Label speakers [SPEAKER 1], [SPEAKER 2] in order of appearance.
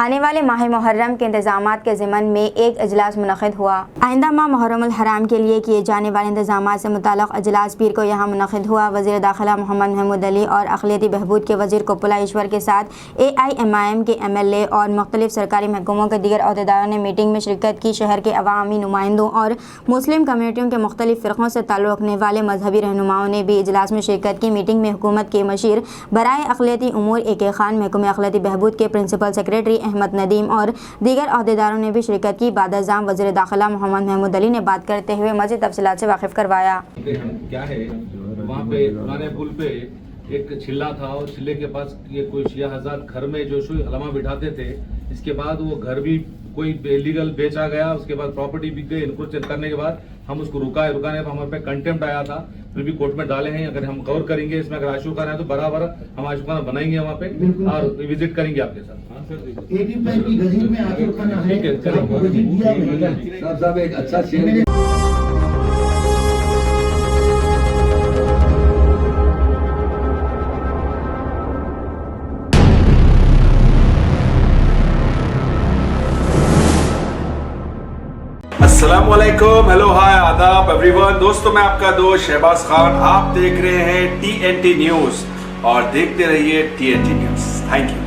[SPEAKER 1] आने वाले माह मुहर्रम के इंतजामात के ज़िमन में एक अजलास मुनक़िद हुआ। आइंदा माह मुहर्रमुल हराम के लिए किए जाने वाले इंतजामात से मुताल्लिक़ अजलास पीर को यहाँ मुनक़िद हुआ। वज़ीर दाखिला मोहम्मद महमूद अली और अक़लियती बहबूद के वज़ीर कुप्पला ईश्वर के साथ AIMIM के MLA और मुख्तलिफ़ सरकारी महकमों के दीगर अहदेदारों ने मीटिंग में शिरकत की। शहर के अवामी नुमाइंदों और मुस्लिम कम्यूनिटियों के मुख्तलिफ़ फ़िरक़ों से ताल्लुक़ रखने वाले मजहबी रहनुमाओं ने भी इजलास में शिरकत की। मीटिंग में हुकूमत के मशीर बराए अक़लियती उमूर AK खान, महकमे अक़लियती बहबूद के प्रिंसिपल सेक्रेटरी अहमद नदीम और दीगर अहदेदारों ने भी शिरकत की। बादशाह वज़ीर दाखिला मोहम्मद महमूद अली ने बात करते हुए मज़ीद तफ़सीलात से वाकिफ़ करवाया।
[SPEAKER 2] क्या है वहाँ पे पुराने पुल पे एक छिल्ला था और छिल्ले के पास ये कोई शिया हज़ार घर में जो हलमा बिठाते थे। इसके बाद वो घर भी कोई इलीगल बेचा गया, उसके बाद प्रॉपर्टी बिक गई। इनको चेक करने के बाद हम उसको रुकाने पर हमारे पे कंटेम्प्ट आया था, फिर भी कोर्ट में डाले हैं। अगर हम गौर करेंगे इसमें, अगर आशुखाना है तो बराबर हम आशुखाना बनाएंगे वहाँ पे और विजिट करेंगे आपके साथ। ठीक है,
[SPEAKER 3] साहब एक अच्छा शेयर
[SPEAKER 4] अस्सलामुअलैकुम, हेलो, हाय, आदाब एवरीवन। दोस्तों, मैं आपका दोस्त शहबाज खान, आप देख रहे हैं TNT न्यूज़ और देखते रहिए TNT न्यूज़। Thank you.